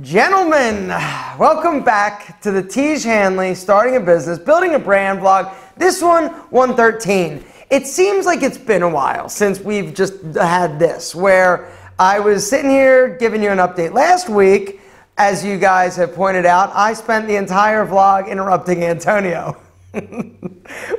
Gentlemen, welcome back to the Tiege Hanley Starting a Business, Building a Brand vlog. This one, 113. It seems like it's been a while since we've just had this, where I was sitting here giving you an update. Last week, as you guys have pointed out, I spent the entire vlog interrupting Antonio.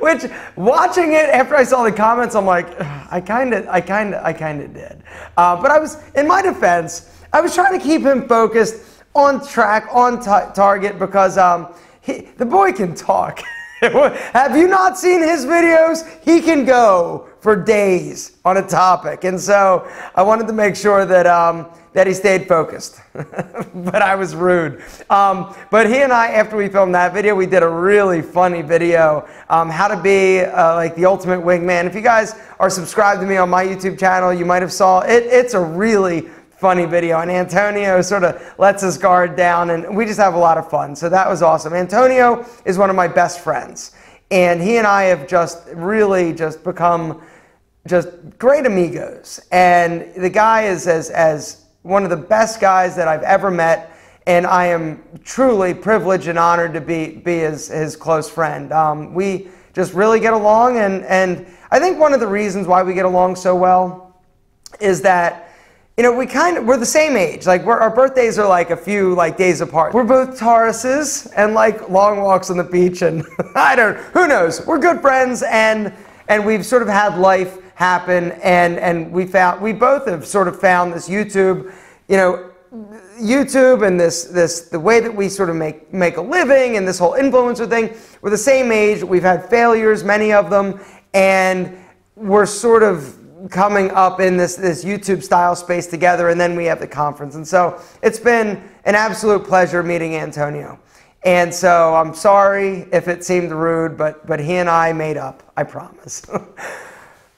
Which, watching it after I saw the comments, I'm like, I kind of did. But I was, in my defense, I was trying to keep him focused, on track, on target, because the boy can talk. Have you not seen his videos? He can go for days on a topic, and so I wanted to make sure that that he stayed focused. But I was rude. But he and I, after we filmed that video, we did a really funny video, how to be like the ultimate wingman. If you guys are subscribed to me on my YouTube channel, you might have saw it. It's a really funny video, and Antonio sort of lets his guard down, and we just have a lot of fun. So that was awesome. Antonio is one of my best friends, and he and I have just really just become just great amigos. And the guy is as one of the best guys that I've ever met, and I am truly privileged and honored to be his close friend. We just really get along, and I think one of the reasons why we get along so well is that, you know, we're the same age. Like, our birthdays are like a few days apart. We're both Tauruses and like long walks on the beach, and who knows? We're good friends, and we've sort of had life happen, and we both have sort of found this YouTube, YouTube and the way that we sort of make a living, and this whole influencer thing. We're the same age. We've had failures, many of them, and we're sort of coming up in this YouTube style space together, and then we have the conference. And so it's been an absolute pleasure meeting Antonio. And so I'm sorry if it seemed rude, but he and I made up, I promise.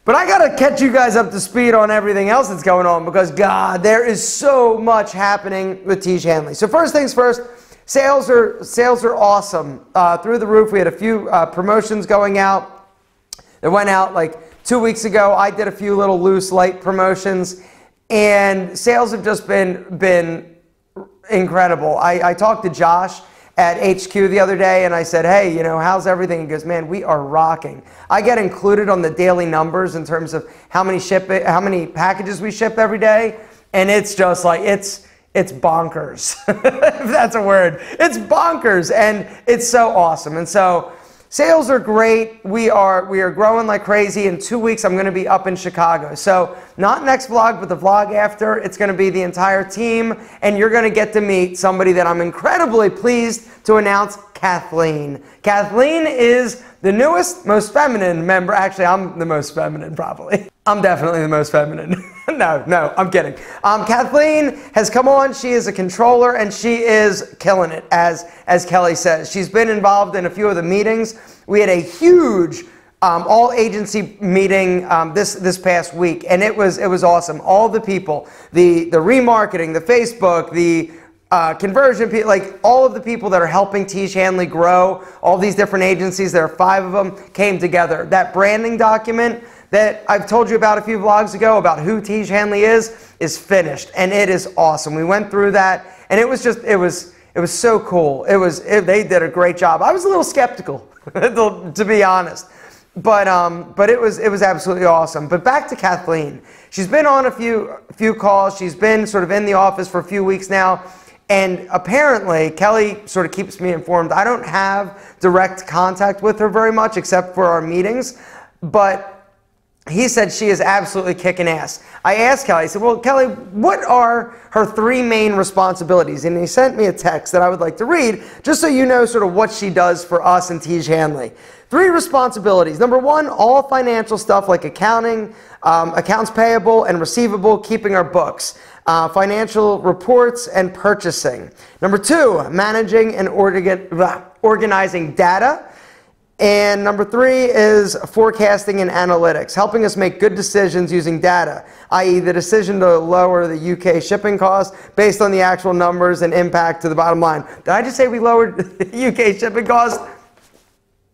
But I gotta catch you guys up to speed on everything else that's going on, because God, there is so much happening with Tiege Hanley. So first things first, sales are awesome, through the roof. We had a few promotions going out that went out like 2 weeks ago. I did a few little loose, light promotions, and sales have just been incredible. I talked to Josh at HQ the other day, and I said, hey, how's everything? He goes, man, we are rocking. I get included on the daily numbers in terms of how many packages we ship every day, and it's just like, it's bonkers, if that's a word. It's bonkers, and it's so awesome. And so sales are great. We are growing like crazy. In 2 weeks, I'm going to be up in Chicago. So not next vlog, but the vlog after. It's going to be the entire team, and you're going to get to meet somebody that I'm incredibly pleased to announce, Kathleen. Kathleen is the newest, most feminine member. Actually, I'm the most feminine, probably. I'm definitely the most feminine. No, I'm kidding. Kathleen has come on. She is a controller, and she is killing it, as Kelly says. She's been involved in a few of the meetings. We had a huge all-agency meeting this past week, and it was awesome. All the people, the remarketing, the Facebook, the conversion people, like all of the people that are helping Tiege Hanley grow, all these different agencies, there are 5 of them, came together. That branding document that I've told you about a few vlogs ago about who Tiege Hanley is finished, and it is awesome. We went through that, and it was so cool. They did a great job. I was a little skeptical, to be honest, but it was absolutely awesome. But back to Kathleen. She's been on a few calls. She's been sort of in the office for a few weeks now. And apparently, Kelly sort of keeps me informed. I don't have direct contact with her very much, except for our meetings. But he said she is absolutely kicking ass. I asked Kelly, I said, well, Kelly, what are her 3 main responsibilities? And he sent me a text that I would like to read, just so you know sort of what she does for us in Tiege Hanley. 3 responsibilities. Number 1, all financial stuff like accounting, accounts payable and receivable, keeping our books. Financial reports and purchasing. Number 2, managing and organizing data. And number 3 is forecasting and analytics, helping us make good decisions using data, i.e. the decision to lower the UK shipping costs based on the actual numbers and impact to the bottom line. Did I just say we lowered the UK shipping costs?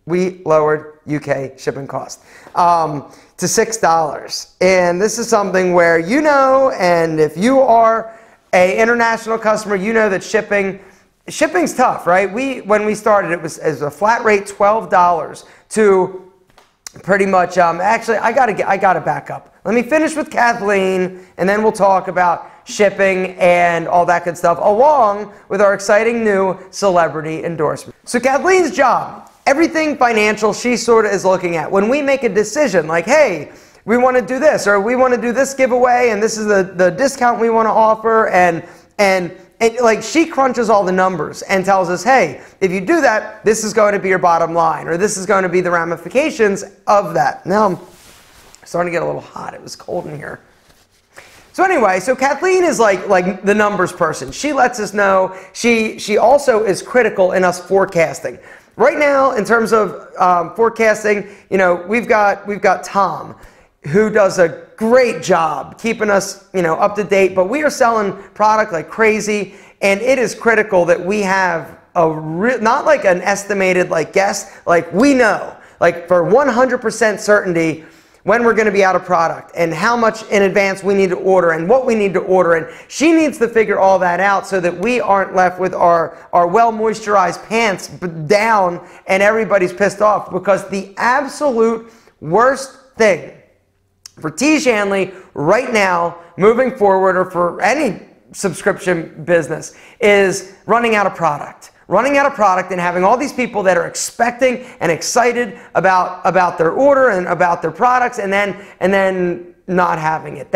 We lowered UK shipping costs to $6. And this is something where and if you are a international customer, you know that shipping's tough, right? When we started, it was as a flat rate $12 to pretty much, actually, I gotta back up. Let me finish with Kathleen, and then we'll talk about shipping and all that good stuff, along with our exciting new celebrity endorsement. So Kathleen's job, everything financial, she sort of is looking at. When we make a decision, like, hey, we want to do this, or we want to do this giveaway, and this is the discount we want to offer, and like, she crunches all the numbers and tells us, hey, if you do that, this is going to be your bottom line, or this is going to be the ramifications of that. Now, I'm starting to get a little hot. It was cold in here. So anyway, so Kathleen is like the numbers person. She lets us know. She also is critical in us forecasting. Right now, in terms of forecasting, you know, we've got Tom, who does a great job keeping us, you know, up to date, but we are selling product like crazy, and it is critical that we have not like an estimated like guess, like we know, like for 100% certainty when we're going to be out of product and how much in advance we need to order and what we need to order, and she needs to figure all that out so that we aren't left with our well moisturized pants down and everybody's pissed off, because the absolute worst thing for Tiege Hanley right now, moving forward, or for any subscription business, is running out of product. Running out of product and having all these people that are expecting and excited about their order and about their products, and then not having it.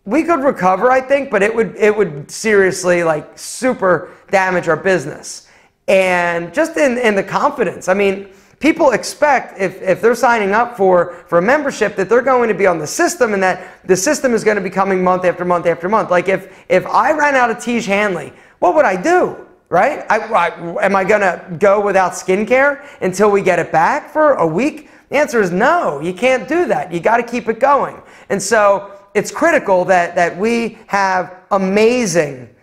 We could recover, I think, but it would seriously, like, super damage our business. And just in the confidence. I mean, people expect, if they're signing up for a membership, that they're going to be on the system, and that the system is going to be coming month after month after month. Like, if I ran out of Tiege Hanley, what would I do, right? Am I going to go without skincare until we get it back for a week? The answer is no. You can't do that. You got to keep it going. And so it's critical that we have amazing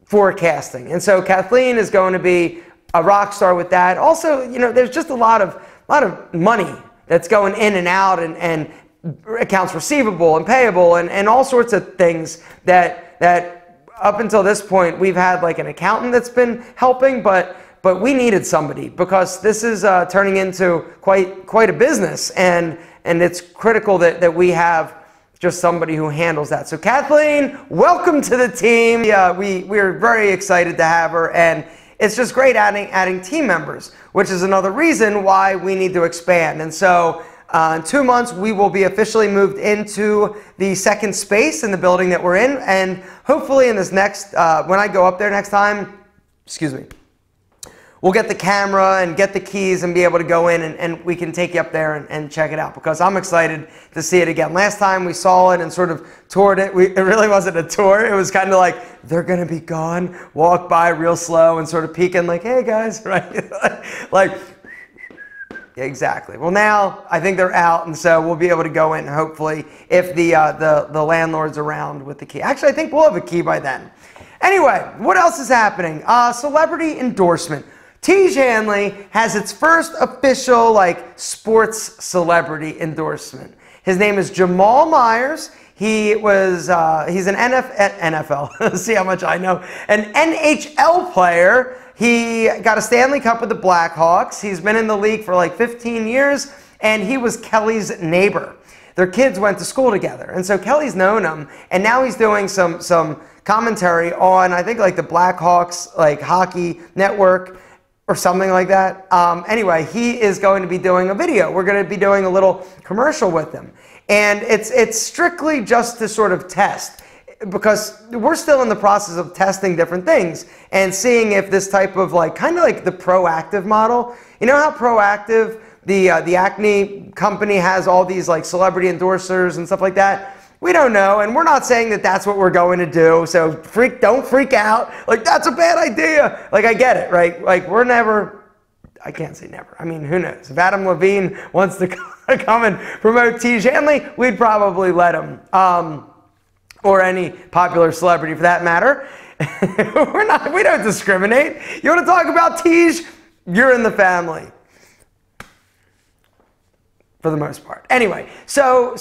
forecasting. And so Kathleen is going to be a rock star with that. Also, you know, there's just a lot of money that's going in and out, and accounts receivable and payable, and all sorts of things that up until this point we've had like an accountant that's been helping, but we needed somebody, because this is turning into quite a business, and it's critical that we have just somebody who handles that. So Kathleen, welcome to the team. We're very excited to have her, and it's just great adding team members, which is another reason why we need to expand. And so in 2 months, we will be officially moved into the second space in the building that we're in. And hopefully in this next, when I go up there next time, excuse me, we'll get the camera and get the keys and be able to go in, and we can take you up there and check it out, because I'm excited to see it again. Last time we saw it and sort of toured it, it really wasn't a tour. It was kind of like, they're going to be gone, walk by real slow and sort of peeking like, hey guys, right? Like, exactly. Well, now I think they're out, and so we'll be able to go in, hopefully, if the landlord's around with the key. Actually, I think we'll have a key by then. Anyway, what else is happening? Celebrity endorsement. Tiege Hanley has its first official, like, sports celebrity endorsement. His name is Jamal Mayers. He's an NFL, see how much I know, an NHL player. He got a Stanley Cup with the Blackhawks. He's been in the league for like 15 years, and he was Kelly's neighbor. Their kids went to school together, and so Kelly's known him, and now he's doing some commentary on, I think, like the Blackhawks, like, hockey network, or something like that. Anyway, he is going to be doing a video. We're going to be doing a little commercial with him. And it's strictly just to sort of test, because we're still in the process of testing different things and seeing if this type of, like, kind of like the Proactive model. You know how Proactive, the acne company, has all these, like, celebrity endorsers and stuff like that? We don't know, and we're not saying that that's what we're going to do, so don't freak out. Like, that's a bad idea. Like, I get it, right? Like, we're never, I can't say never. I mean, who knows? If Adam Levine wants to come and promote Tiege Hanley, we'd probably let him. Or any popular celebrity for that matter. We don't discriminate. You want to talk about Tiege? You're in the family. for the most part. Anyway, so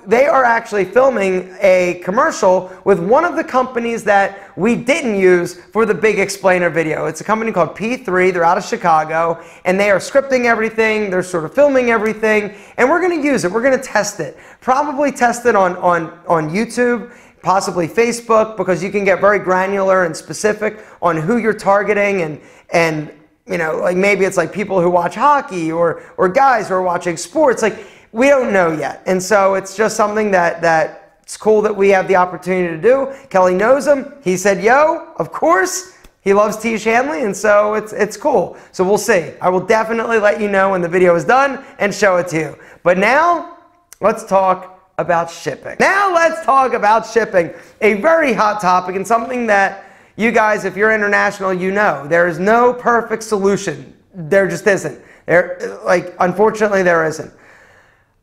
they are actually filming a commercial with one of the companies that we didn't use for the big explainer video. It's a company called P3. They're out of Chicago, and they are scripting everything. They're sort of filming everything, and we're going to use it. We're going to test it. Probably test it on YouTube, possibly Facebook, because you can get very granular and specific on who you're targeting, and you know, like maybe it's like people who watch hockey or guys who are watching sports. Like, we don't know yet. And so it's just something that it's cool that we have the opportunity to do. Kelly knows him. He said, yo, of course. He loves Tiege Hanley, and so it's cool. So we'll see. I will definitely let you know when the video is done and show it to you. But now, let's talk about shipping. Now let's talk about shipping. A very hot topic, and something that you guys, if you're international, you know, there is no perfect solution. There just isn't. Unfortunately, there isn't.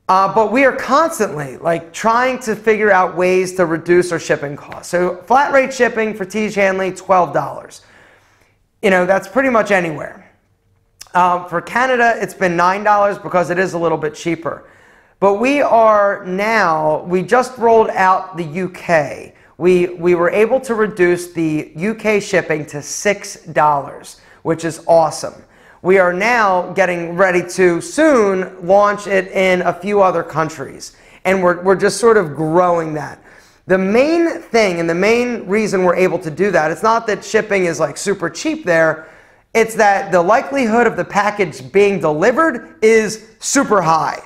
But we are constantly trying to figure out ways to reduce our shipping costs. So flat rate shipping for Tiege Hanley, $12. You know, that's pretty much anywhere. For Canada, it's been $9 because it is a little bit cheaper. But we just rolled out the UK. We were able to reduce the UK shipping to $6, which is awesome. We are now getting ready to soon launch it in a few other countries. And we're just sort of growing that. The main thing and the main reason we're able to do that, it's not that shipping is super cheap there. It's that the likelihood of the package being delivered is super high.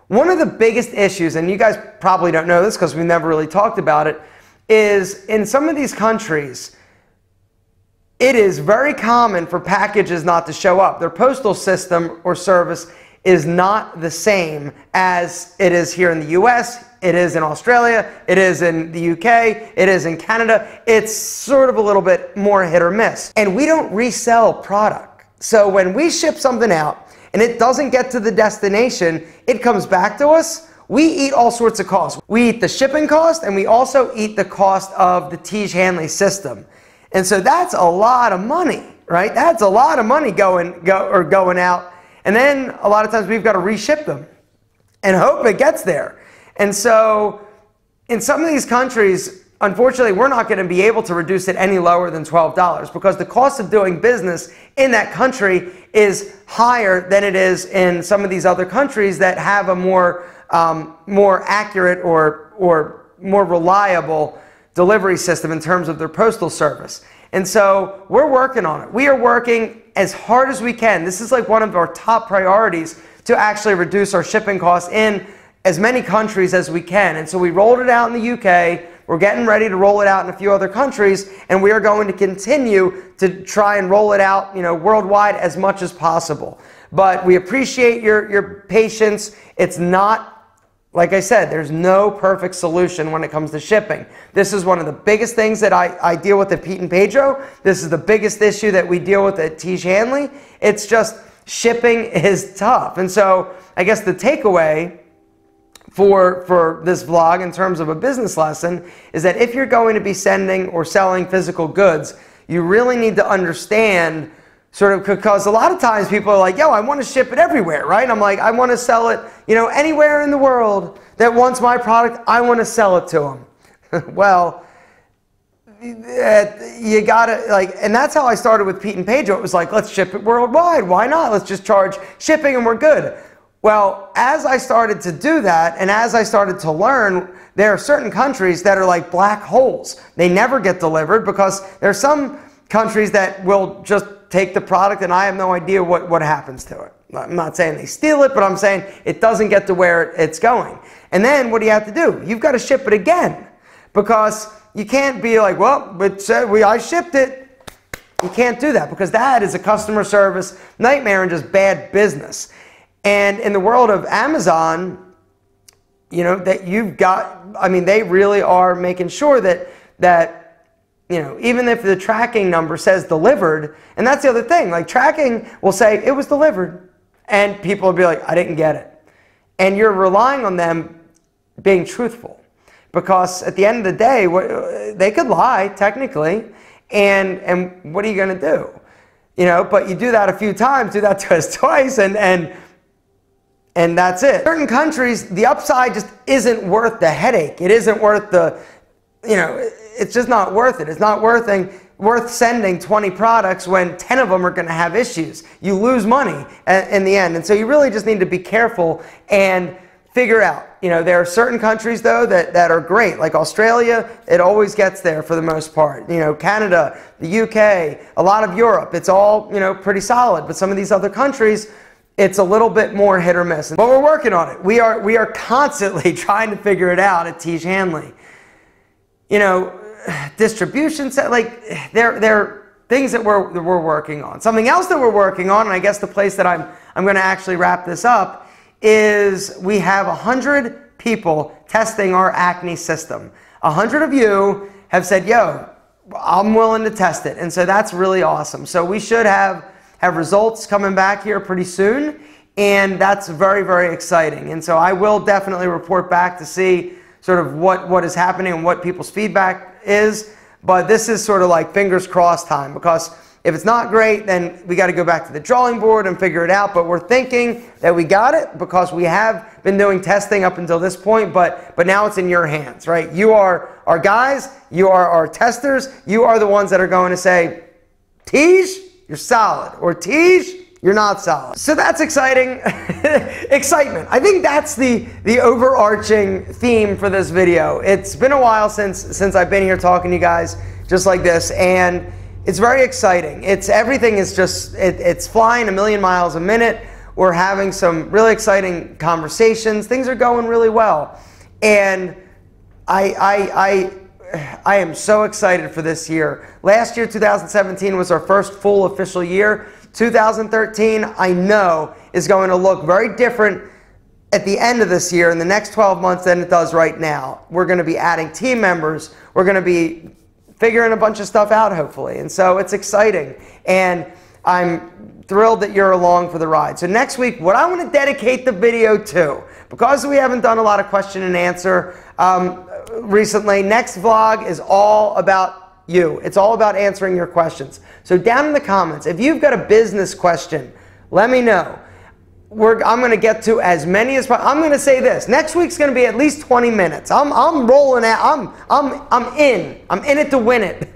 One of the biggest issues, and you guys probably don't know this because we never really talked about it, is in some of these countries, it is very common for packages not to show up. Their postal system or service is not the same as it is here in the US, it is in Australia, it is in the UK, it is in Canada. It's sort of a little bit more hit or miss. And we don't resell product. So when we ship something out and it doesn't get to the destination, it comes back to us. We eat all sorts of costs. We eat the shipping cost, and we also eat the cost of the Tiege Hanley system. And so that's a lot of money, right? That's a lot of money going out. And then a lot of times we've got to reship them and hope it gets there. And so in some of these countries, unfortunately, we're not going to be able to reduce it any lower than $12 because the cost of doing business in that country is higher than it is in some of these other countries that have a more accurate or more reliable delivery system in terms of their postal service. And so we're working on it. We are working as hard as we can. This is one of our top priorities to actually reduce our shipping costs in as many countries as we can. And so we rolled it out in the UK. We're getting ready to roll it out in a few other countries, and we are going to continue to try and roll it out, worldwide as much as possible. But we appreciate your patience. It's not, like I said, there's no perfect solution when it comes to shipping. This is one of the biggest things that I deal with at Pete and Pedro. This is the biggest issue that we deal with at Tiege Hanley. It's just shipping is tough. And so I guess the takeaway for this vlog in terms of a business lesson is that if you're going to be sending or selling physical goods, you really need to understand because a lot of times people are like, yo, I want to ship it everywhere, right? I'm like, I want to sell it, anywhere in the world that wants my product, I want to sell it to them. Well, you gotta, and that's how I started with Pete and Pedro. It was like, let's ship it worldwide. Why not? Let's just charge shipping and we're good. Well, as I started to do that and as I started to learn, there are certain countries that are like black holes. They never get delivered because there are some countries that will just take the product and I have no idea what happens to it. I'm not saying they steal it, but I'm saying it doesn't get to where it's going. And then what do you have to do? You've got to ship it again because you can't be like, well, but I shipped it. You can't do that because that is a customer service nightmare and just bad business. And in the world of Amazon, that you've got, they really are making sure that even if the tracking number says delivered, and that's the other thing, tracking will say it was delivered, and people will be like, I didn't get it. And you're relying on them being truthful because at the end of the day, they could lie technically, and what are you going to do? But you do that a few times, do that to us twice, and and that's it. Certain countries, the upside just isn't worth the headache. It isn't worth the, it's just not worth it. It's not worth sending 20 products when 10 of them are going to have issues. You lose money in the end. And so you really just need to be careful and figure out. There are certain countries, though, that are great. Like Australia, it always gets there for the most part. Canada, the UK, a lot of Europe, it's all, pretty solid. But some of these other countries, it's a little bit more hit or miss. But we're working on it. We are constantly trying to figure it out at Tiege Hanley. Distribution set, like they're things that we're working on. Something else that we're working on, and I guess the place that I'm going to actually wrap this up, is we have 100 people testing our acne system. 100 of you have said, yo, I'm willing to test it. And so that's really awesome. So we should have results coming back here pretty soon. And that's very, very exciting. And so I will definitely report back to see sort of what is happening and what people's feedback is. But this is sort of like fingers crossed time, because if it's not great, then we got to go back to the drawing board and figure it out. But we're thinking that we got it because we have been doing testing up until this point, but now it's in your hands, right? You are our guys. You are our testers. You are the ones that are going to say, Tiege, you're solid, or Tiege, you're not solid. So that's exciting. Excitement. I think that's the overarching theme for this video. It's been a while since I've been here talking to you guys just like this, and it's very exciting. Everything is just, it's flying a million miles a minute. We're having some really exciting conversations. Things are going really well. And I am so excited for this year. Last year, 2017, was our first full official year. 2013, I know, is going to look very different at the end of this year, in the next 12 months, than it does right now. We're going to be adding team members. We're going to be figuring a bunch of stuff out, hopefully. And so it's exciting. And I'm thrilled that you're along for the ride. So next week, what I want to dedicate the video to, because we haven't done a lot of question and answer recently, next vlog is all about you. It's all about answering your questions. So down in the comments, if you've got a business question, let me know. I'm going to get to as many as possible. I'm going to say this. Next week's going to be at least 20 minutes. I'm rolling out. I'm in it to win it.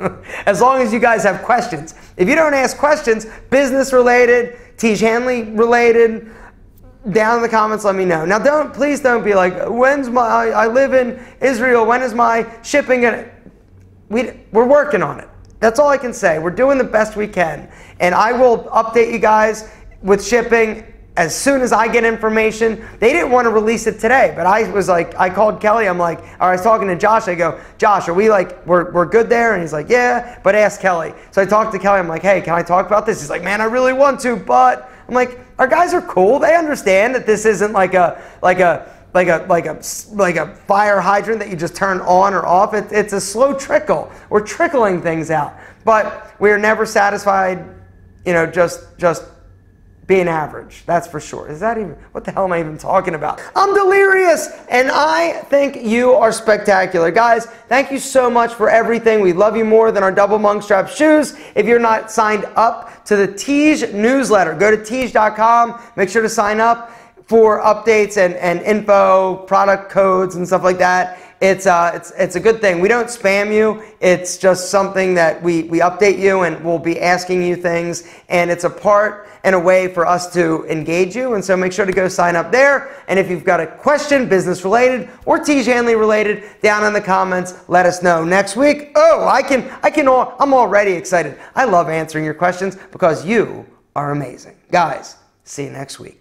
As long as you guys have questions. If you don't ask questions, business related, Tiege Hanley related, down in the comments, let me know. Now please don't be like, I live in Israel, when is my shipping gonna? We're working on it. That's all I can say. We're doing the best we can. And I will update you guys with shipping as soon as I get information. They didn't want to release it today, but I was like, I called Kelly. I'm like, or I was talking to Josh. I go, Josh, are we like, we're good there? And he's like, yeah, but ask Kelly. So I talked to Kelly. I'm like, hey, can I talk about this? He's like, man, I really want to, but I'm like, our guys are cool. They understand that this isn't like a fire hydrant that you just turn on or off. It's a slow trickle. We're trickling things out, but we're never satisfied, just being average. That's for sure. Is that even, what the hell am I even talking about? I'm delirious, and I think you are spectacular. Guys, thank you so much for everything. We love you more than our double monk strap shoes. If you're not signed up to the Tiege newsletter, go to Tiege.com. Make sure to sign up for updates and info, product codes and stuff like that. It's a good thing. We don't spam you. It's just something that we update you, and we'll be asking you things, and it's a part and a way for us to engage you. And so make sure to go sign up there. And if you've got a question, business related or Tiege Hanley related, down in the comments, let us know. Next week, I'm already excited. I love answering your questions because you are amazing. Guys, see you next week.